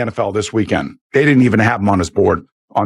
NFL this weekend. They didn't even have him on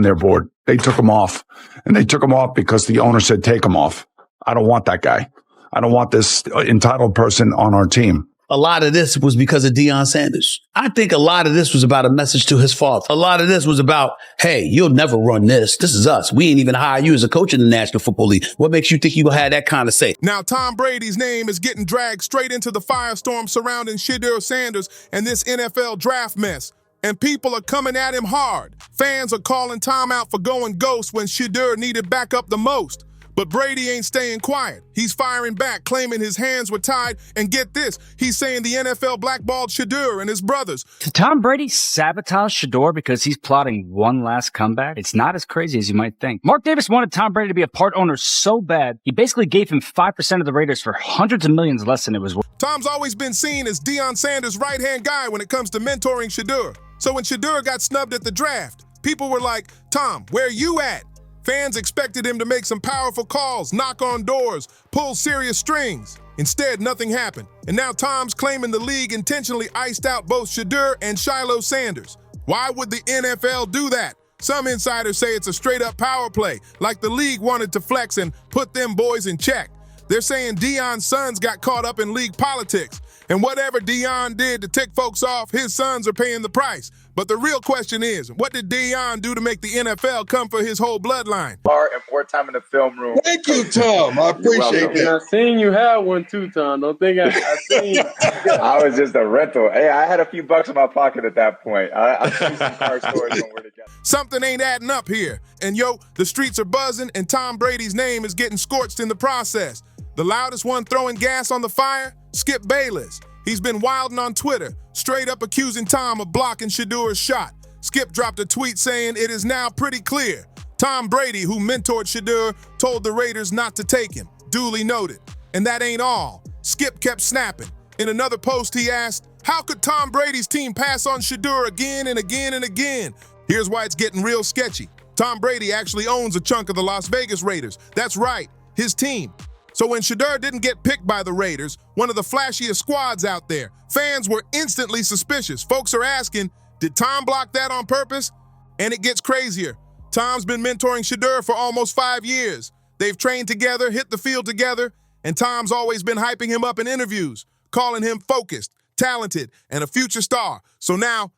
their board. They took him off, and they took him off because the owner said, take him off. I don't want that guy. I don't want this entitled person on our team. A lot of this was because of Deion Sanders. I think a lot of this was about a message to his father. A lot of this was about, hey, you'll never run this. This is us. We ain't even hire you as a coach in the National Football League. What makes you think you gonna have that kind of say? Now, Tom Brady's name is getting dragged straight into the firestorm surrounding Shedeur Sanders and this NFL draft mess. And people are coming at him hard. Fans are calling Tom out for going ghost when Shedeur needed backup the most. But Brady ain't staying quiet. He's firing back, claiming his hands were tied. And get this, he's saying the NFL blackballed Shedeur and his brothers. Did Tom Brady sabotage Shedeur because he's plotting one last comeback? It's not as crazy as you might think. Mark Davis wanted Tom Brady to be a part owner so bad, he basically gave him 5% of the Raiders for hundreds of millions less than it was worth. Tom's always been seen as Deion Sanders' right-hand guy when it comes to mentoring Shedeur. So when Shedeur got snubbed at the draft, people were like, Tom, where you at? Fans expected him to make some powerful calls, knock on doors, pull serious strings. Instead, nothing happened. And now Tom's claiming the league intentionally iced out both Shedeur and Shedeur Sanders. Why would the NFL do that? Some insiders say it's a straight-up power play, like the league wanted to flex and put them boys in check. They're saying Deion's sons got caught up in league politics. And whatever Deion did to tick folks off, his sons are paying the price. But the real question is, what did Deion do to make the NFL come for his whole bloodline? And more time in the film room. Thank you, Tom. I appreciate that. I seen you have one too, Tom. Don't think I seen you. I was just a rental. Hey, I had a few bucks in my pocket at that point. I see some car stores on where to get. Something ain't adding up here. And the streets are buzzing, and Tom Brady's name is getting scorched in the process. The loudest one throwing gas on the fire? Skip Bayless. He's been wilding on Twitter, straight up accusing Tom of blocking Shedeur's shot. Skip dropped a tweet saying it is now pretty clear. Tom Brady, who mentored Shedeur, told the Raiders not to take him. Duly noted. And that ain't all. Skip kept snapping. In another post, he asked, how could Tom Brady's team pass on Shedeur again and again and again? Here's why it's getting real sketchy. Tom Brady actually owns a chunk of the Las Vegas Raiders. That's right, his team. So when Shedeur didn't get picked by the Raiders, one of the flashiest squads out there, fans were instantly suspicious. Folks are asking, did Tom block that on purpose? And it gets crazier. Tom's been mentoring Shedeur for almost 5 years. They've trained together, hit the field together, and Tom's always been hyping him up in interviews, calling him focused, talented, and a future star. So now,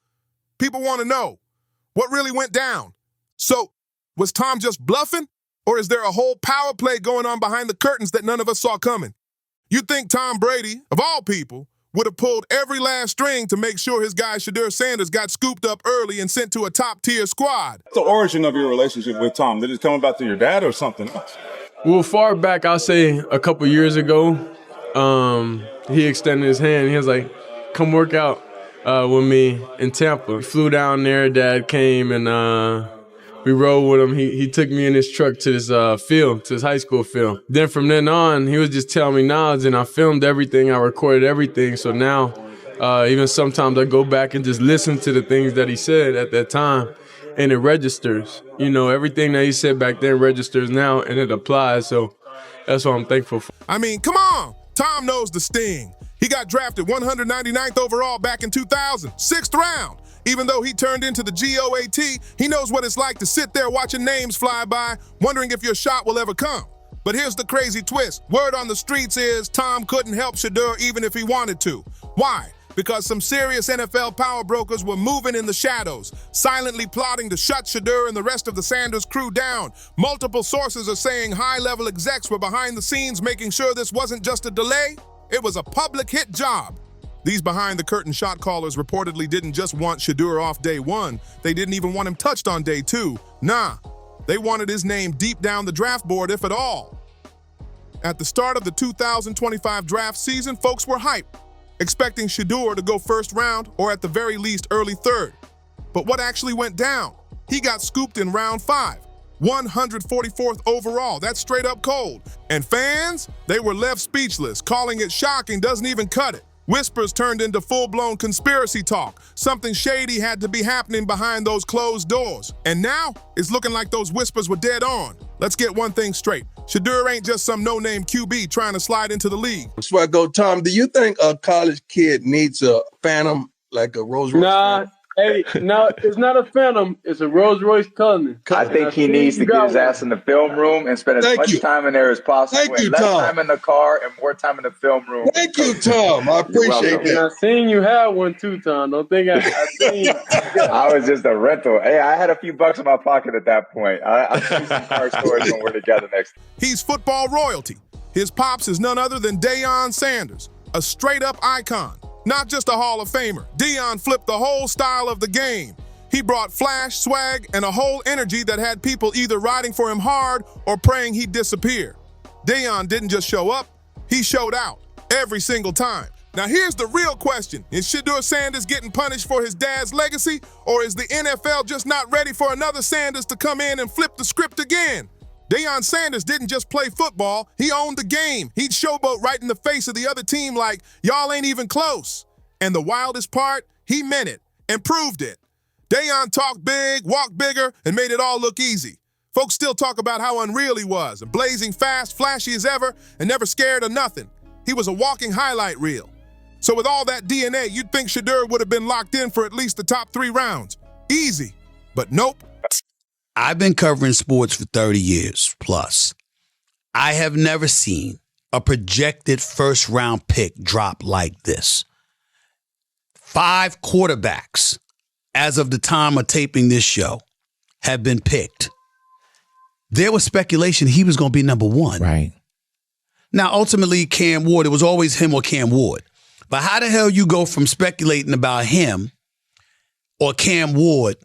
people want to know, what really went down? So, was Tom just bluffing? Or is there a whole power play going on behind the curtains that none of us saw coming? You'd think Tom Brady, of all people, would have pulled every last string to make sure his guy Shedeur Sanders got scooped up early and sent to a top-tier squad. What's the origin of your relationship with Tom? Did it come about through your dad or something else? Well, far back, I'll say a couple years ago, he extended his hand. He was like, come work out with me in Tampa. We flew down there. Dad came and we rode with him. He took me in his truck to this field, to his high school field. Then from then on, he was just telling me knowledge, and I filmed everything. I recorded everything. So now, even sometimes I go back and just listen to the things that he said at that time, and it registers. You know, everything that he said back then registers now, and it applies. So that's what I'm thankful for. I mean, come on. Tom knows the sting. He got drafted 199th overall back in 2000, 6th round. Even though he turned into the GOAT, he knows what it's like to sit there watching names fly by, wondering if your shot will ever come. But here's the crazy twist. Word on the streets is Tom couldn't help Shedeur even if he wanted to. Why? Because some serious NFL power brokers were moving in the shadows, silently plotting to shut Shedeur and the rest of the Sanders crew down. Multiple sources are saying high-level execs were behind the scenes making sure this wasn't just a delay, it was a public hit job. These behind-the-curtain shot callers reportedly didn't just want Shedeur off day one, they didn't even want him touched on day two. Nah, they wanted his name deep down the draft board, if at all. At the start of the 2025 draft season, folks were hyped, expecting Shedeur to go first round or at the very least early third. But what actually went down? He got scooped in round 5, 144th overall. That's straight up cold. And fans, they were left speechless, calling it shocking doesn't even cut it. Whispers turned into full-blown conspiracy talk. Something shady had to be happening behind those closed doors. And now, it's looking like those whispers were dead on. Let's get one thing straight. Shedeur ain't just some no-name QB trying to slide into the league. Before I go, Tom, do you think a college kid needs a phantom like a Rolls Royce? Nah, Hey, no, it's not a Phantom. It's a Rolls Royce Cullinan. I think he needs to get his ass in the film room and spend as much time in there as possible. Thank you, less Tom. time in the car and more time in the film room. Thank you, Tom. I appreciate And I that. seen you have one too, Tom. Don't think I seen you. I was just a rental. Hey, I had a few bucks in my pocket at that point. I'll see some car stories when we're together next. He's football royalty. His pops is none other than Deion Sanders, a straight-up icon, not just a Hall of Famer. Deion flipped the whole style of the game. He brought flash, swag, and a whole energy that had people either riding for him hard or praying he'd disappear. Deion didn't just show up, he showed out every single time. Now here's the real question. Is Shedeur Sanders getting punished for his dad's legacy, or is the NFL just not ready for another Sanders to come in and flip the script again? Deion Sanders didn't just play football, he owned the game. He'd showboat right in the face of the other team like, y'all ain't even close. And the wildest part, he meant it and proved it. Deion talked big, walked bigger, and made it all look easy. Folks still talk about how unreal he was, blazing fast, flashy as ever, and never scared of nothing. He was a walking highlight reel. So with all that DNA, you'd think Shedeur would have been locked in for at least the top 3 rounds. Easy. But nope. I've been covering sports for 30 years plus. I have never seen a projected first-round pick drop like this. 5 quarterbacks, as of the time of taping this show, have been picked. There was speculation he was going to be number 1. Right. Now, ultimately, Cam Ward, it was always him or Cam Ward. But how the hell you go from speculating about him or Cam Ward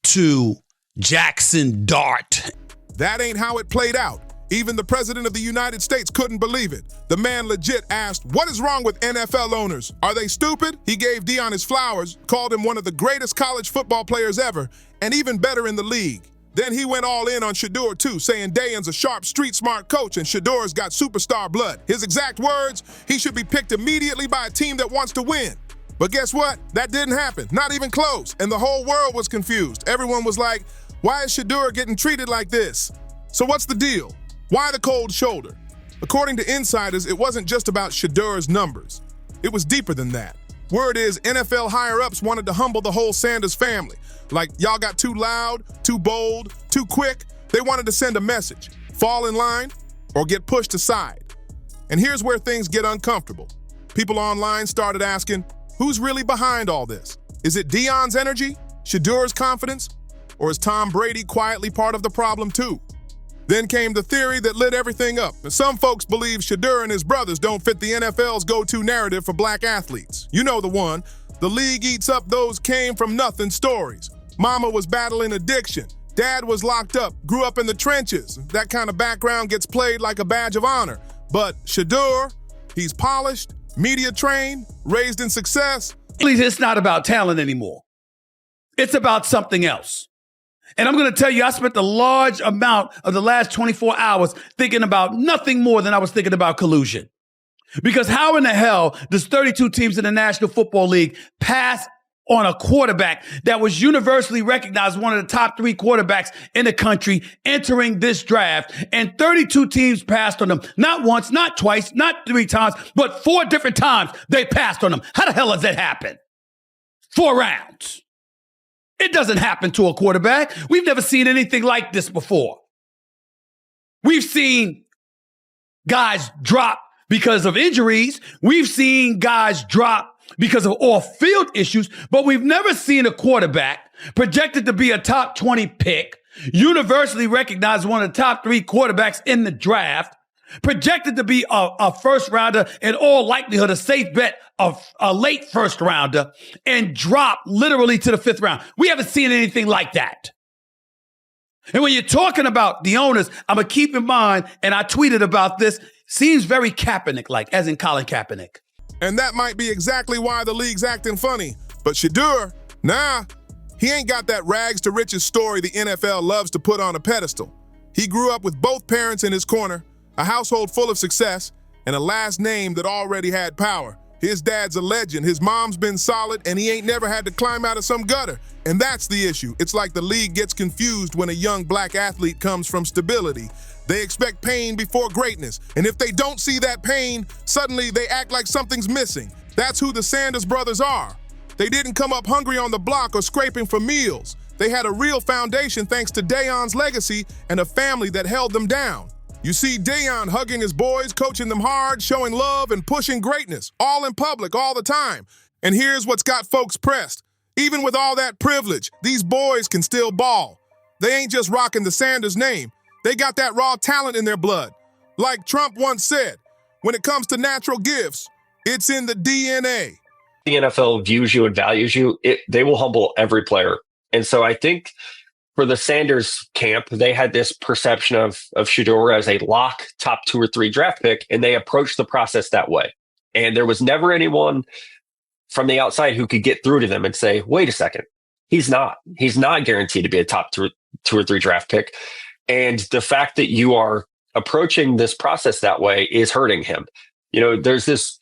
to Jackson Dart? That ain't how it played out. Even the president of the United States couldn't believe it. The man legit asked, what is wrong with NFL owners? Are they stupid? He gave Deion his flowers, called him one of the greatest college football players ever, and even better in the league. Then he went all in on Shedeur too, saying Deion's a sharp, street-smart coach and Shedeur's got superstar blood. His exact words, he should be picked immediately by a team that wants to win. But guess what? That didn't happen, not even close, and the whole world was confused. Everyone was like, why is Shedeur getting treated like this? So what's the deal? Why the cold shoulder? According to insiders, it wasn't just about Shedeur's numbers. It was deeper than that. Word is NFL higher-ups wanted to humble the whole Sanders family. Like, y'all got too loud, too bold, too quick. They wanted to send a message. Fall in line or get pushed aside. And here's where things get uncomfortable. People online started asking, who's really behind all this? Is it Deion's energy, Shedeur's confidence, or is Tom Brady quietly part of the problem too? Then came the theory that lit everything up. And some folks believe Shedeur and his brothers don't fit the NFL's go-to narrative for black athletes. You know the one. The league eats up those came-from-nothing stories. Mama was battling addiction. Dad was locked up, grew up in the trenches. That kind of background gets played like a badge of honor. But Shedeur, he's polished, media-trained, raised in success. It's not about talent anymore. It's about something else. And I'm going to tell you, I spent a large amount of the last 24 hours thinking about nothing more than I was thinking about collusion. Because how in the hell does 32 teams in the National Football League pass on a quarterback that was universally recognized one of the top 3 quarterbacks in the country entering this draft, and 32 teams passed on him? Not once, not twice, not 3 times, but 4 different times they passed on him. How the hell does that happen? 4 rounds. It doesn't happen to a quarterback. We've never seen anything like this before. We've seen guys drop because of injuries. We've seen guys drop because of off-field issues, but we've never seen a quarterback projected to be a top 20 pick, universally recognized one of the top 3 quarterbacks in the draft, projected to be a first rounder, in all likelihood a safe bet of a late first rounder, and drop literally to the 5th round. We haven't seen anything like that. And when you're talking about the owners, I'm going to keep in mind, and I tweeted about this, seems very Kaepernick-like, as in Colin Kaepernick. And that might be exactly why the league's acting funny. But Shedeur, nah, he ain't got that rags to riches story the NFL loves to put on a pedestal. He grew up with both parents in his corner, a household full of success, and a last name that already had power. His dad's a legend, his mom's been solid, and he ain't never had to climb out of some gutter. And that's the issue. It's like the league gets confused when a young black athlete comes from stability. They expect pain before greatness, and if they don't see that pain, suddenly they act like something's missing. That's who the Sanders brothers are. They didn't come up hungry on the block or scraping for meals. They had a real foundation thanks to Deion's legacy and a family that held them down. You see Deion hugging his boys, coaching them hard, showing love and pushing greatness, all in public, all the time. And here's what's got folks pressed. Even with all that privilege, these boys can still ball. They ain't just rocking the Sanders name. They got that raw talent in their blood. Like Trump once said, when it comes to natural gifts, it's in the DNA. The NFL views you and values you. They will humble every player. And so I think for the Sanders camp, they had this perception of Shedeur as a lock top 2 or 3 draft pick, and they approached the process that way. And there was never anyone from the outside who could get through to them and say, wait a second, he's not guaranteed to be a top 2 or 3 draft pick. And the fact that you are approaching this process that way is hurting him. You know, there's this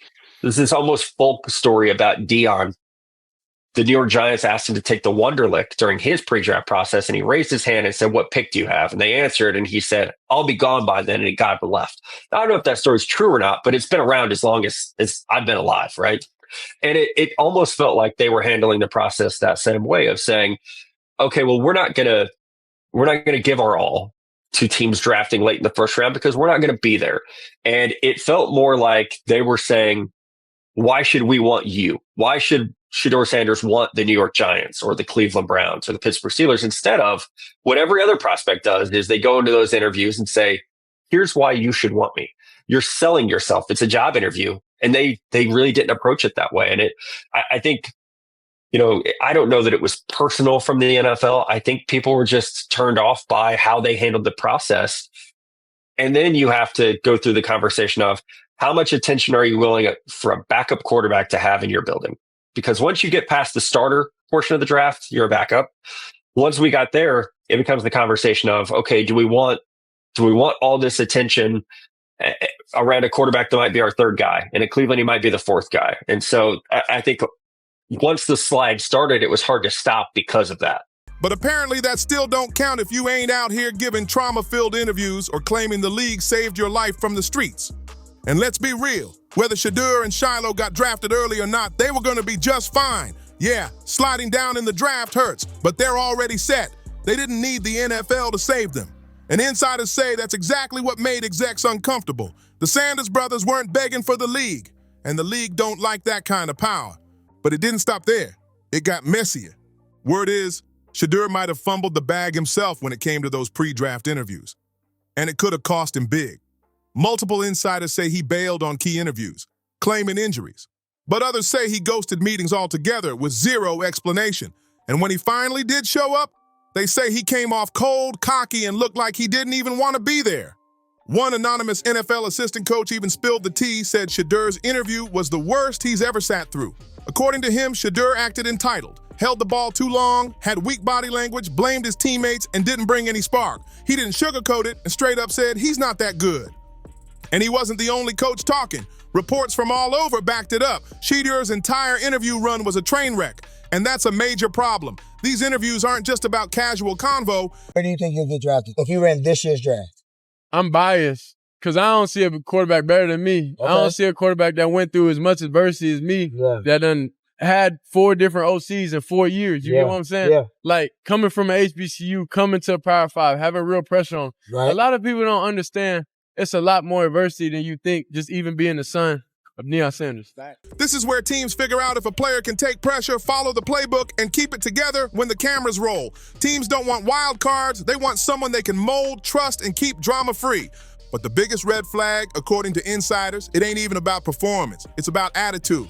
almost folk story about Deion. The New York Giants asked him to take the Wonderlic during his pre-draft process, and he raised his hand and said, what pick do you have? And they answered, and he said, I'll be gone by then, and he got left. Now, I don't know if that story's true or not, but it's been around as long as I've been alive, right? And it almost felt like they were handling the process that same way of saying, okay, well, we're not gonna give our all to teams drafting late in the first round because we're not going to be there. And it felt more like they were saying, why should we want you? Why should Shedeur Sanders want the New York Giants or the Cleveland Browns or the Pittsburgh Steelers? Instead of what every other prospect does is they go into those interviews and say, here's why you should want me. You're selling yourself. It's a job interview. And they really didn't approach it that way. And I think, you know, I don't know that it was personal from the NFL. I think people were just turned off by how they handled the process. And then you have to go through the conversation of how much attention are you willing for a backup quarterback to have in your building? Because once you get past the starter portion of the draft, you're a backup. Once we got there, it becomes the conversation of, okay, do we want all this attention around a quarterback that might be our 3rd guy? And at Cleveland, he might be the 4th guy. And so I think once the slide started, it was hard to stop because of that. But apparently that still don't count if you ain't out here giving trauma-filled interviews or claiming the league saved your life from the streets. And let's be real, whether Shedeur and Shiloh got drafted early or not, they were going to be just fine. Yeah, sliding down in the draft hurts, but they're already set. They didn't need the NFL to save them. And insiders say that's exactly what made execs uncomfortable. The Sanders brothers weren't begging for the league, and the league don't like that kind of power. But it didn't stop there. It got messier. Word is, Shedeur might have fumbled the bag himself when it came to those pre-draft interviews. And it could have cost him big. Multiple insiders say he bailed on key interviews, claiming injuries. But others say he ghosted meetings altogether with zero explanation. And when he finally did show up, they say he came off cold, cocky, and looked like he didn't even want to be there. One anonymous NFL assistant coach even spilled the tea, said Shedeur's interview was the worst he's ever sat through. According to him, Shedeur acted entitled, held the ball too long, had weak body language, blamed his teammates, and didn't bring any spark. He didn't sugarcoat it and straight up said he's not that good. And he wasn't the only coach talking. Reports from all over backed it up. Shedeur's entire interview run was a train wreck, and that's a major problem. These interviews aren't just about casual convo. Where do you think you'll get drafted if you ran this year's draft? I'm biased because I don't see a quarterback better than me. Okay. I don't see a quarterback that went through as much adversity as me, that done had 4 different OCs in 4 years. You get what I'm saying? Yeah. Like coming from an HBCU, coming to a Power 5, having real pressure on. Right. A lot of people don't understand it's a lot more adversity than you think, just even being the son of Deion Sanders. This is where teams figure out if a player can take pressure, follow the playbook, and keep it together when the cameras roll. Teams don't want wild cards. They want someone they can mold, trust, and keep drama-free. But the biggest red flag, according to insiders, it ain't even about performance. It's about attitude.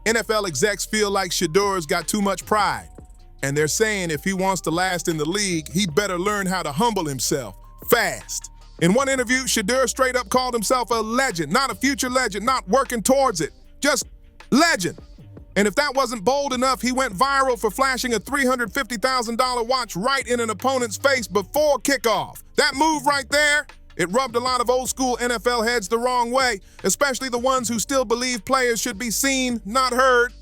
NFL execs feel like Shedeur's got too much pride. And they're saying if he wants to last in the league, he'd better learn how to humble himself fast. In one interview, Shedeur straight up called himself a legend, not a future legend, not working towards it, just legend. And if that wasn't bold enough, he went viral for flashing a $350,000 watch right in an opponent's face before kickoff. That move right there, it rubbed a lot of old school NFL heads the wrong way, especially the ones who still believe players should be seen, not heard.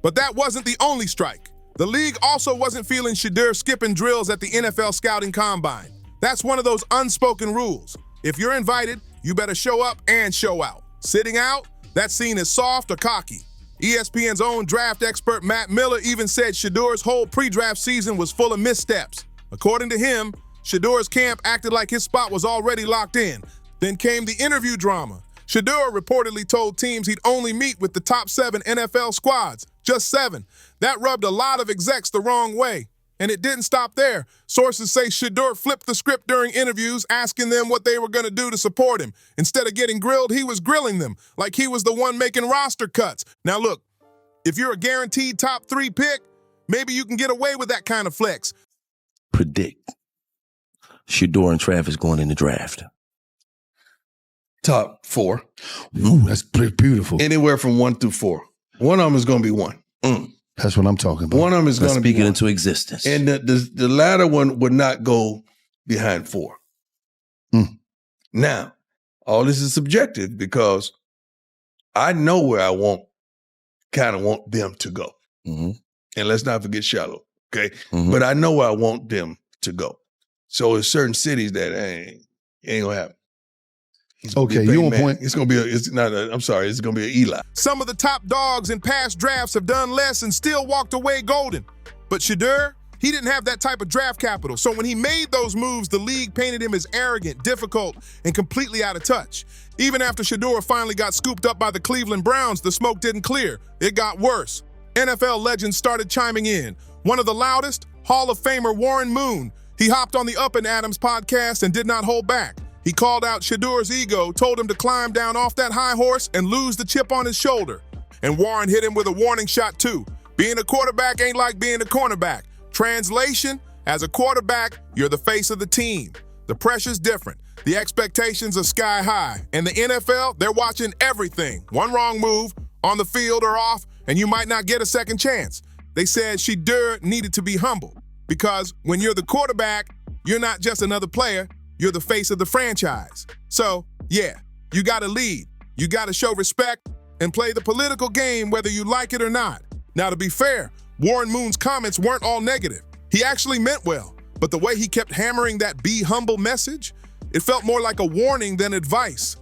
But that wasn't the only strike. The league also wasn't feeling Shedeur skipping drills at the NFL scouting combine. That's one of those unspoken rules. If you're invited, you better show up and show out. Sitting out, that's seen as soft or cocky. ESPN's own draft expert Matt Miller even said Shedeur's whole pre-draft season was full of missteps. According to him, Shedeur's camp acted like his spot was already locked in. Then came the interview drama. Shedeur reportedly told teams he'd only meet with the top 7 NFL squads, just 7. That rubbed a lot of execs the wrong way. And it didn't stop there. Sources say Shedeur flipped the script during interviews, asking them what they were going to do to support him. Instead of getting grilled, he was grilling them, like he was the one making roster cuts. Now look, if you're a guaranteed top 3 pick, maybe you can get away with that kind of flex. Predict Shedeur and Travis going in the draft. Top 4. Ooh, that's beautiful. Anywhere from 1 through 4. One of them is going to be 1. That's what I'm talking about. One of them is going to be speaking 1. into existence. And the latter one would not go behind 4. Now, all this is subjective because I know where I kind of want them to go. And let's not forget Shallow, okay? But I know where I want them to go. So there's certain cities that ain't going to happen. Okay, you on point. It's going to be it's going to be an Eli. Some of the top dogs in past drafts have done less and still walked away golden. But Shedeur, he didn't have that type of draft capital. So when he made those moves, the league painted him as arrogant, difficult, and completely out of touch. Even after Shedeur finally got scooped up by the Cleveland Browns, the smoke didn't clear. It got worse. NFL legends started chiming in. One of the loudest, Hall of Famer Warren Moon. He hopped on the Up and Adams podcast and did not hold back. He called out Shedeur's ego, told him to climb down off that high horse and lose the chip on his shoulder. And Warren hit him with a warning shot too. Being a quarterback ain't like being a cornerback. Translation, as a quarterback, you're the face of the team. The pressure's different. The expectations are sky high. And the NFL, they're watching everything. One wrong move, on the field or off, and you might not get a second chance. They said Shedeur needed to be humble because when you're the quarterback, you're not just another player, you're the face of the franchise. So, yeah, you gotta lead. You gotta show respect and play the political game whether you like it or not. Now, to be fair, Warren Moon's comments weren't all negative. He actually meant well, but the way he kept hammering that be humble message, it felt more like a warning than advice.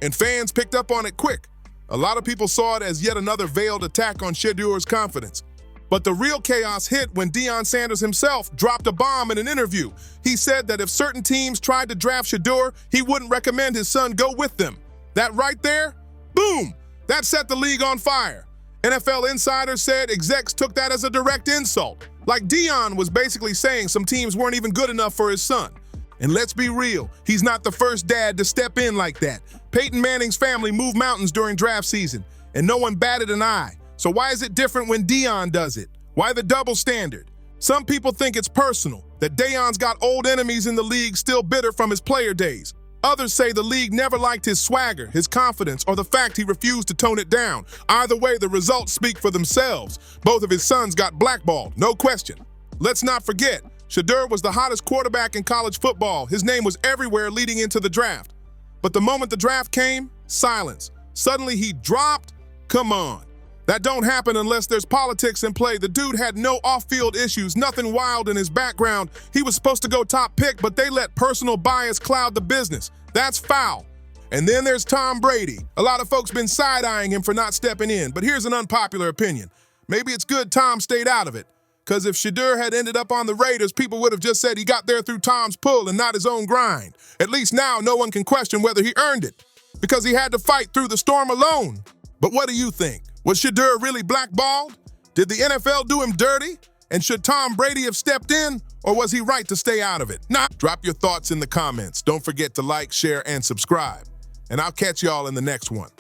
And fans picked up on it quick. A lot of people saw it as yet another veiled attack on Shedeur's confidence. But the real chaos hit when Deion Sanders himself dropped a bomb in an interview. He said that if certain teams tried to draft Shedeur, he wouldn't recommend his son go with them. That right there, boom, that set the league on fire. NFL insiders said execs took that as a direct insult. Like Deion was basically saying some teams weren't even good enough for his son. And let's be real, he's not the first dad to step in like that. Peyton Manning's family moved mountains during draft season, and no one batted an eye. So why is it different when Deion does it? Why the double standard? Some people think it's personal, that Deion's got old enemies in the league still bitter from his player days. Others say the league never liked his swagger, his confidence, or the fact he refused to tone it down. Either way, the results speak for themselves. Both of his sons got blackballed, no question. Let's not forget, Shedeur was the hottest quarterback in college football. His name was everywhere leading into the draft. But the moment the draft came, silence. Suddenly he dropped? Come on. That don't happen unless there's politics in play. The dude had no off-field issues, nothing wild in his background. He was supposed to go top pick, but they let personal bias cloud the business. That's foul. And then there's Tom Brady. A lot of folks been side-eyeing him for not stepping in, but here's an unpopular opinion. Maybe it's good Tom stayed out of it, because if Shedeur had ended up on the Raiders, people would have just said he got there through Tom's pull and not his own grind. At least now no one can question whether he earned it, because he had to fight through the storm alone. But what do you think? Was Shedeur really blackballed? Did the NFL do him dirty? And should Tom Brady have stepped in, or was he right to stay out of it? Drop your thoughts in the comments. Don't forget to like, share, and subscribe. And I'll catch y'all in the next one.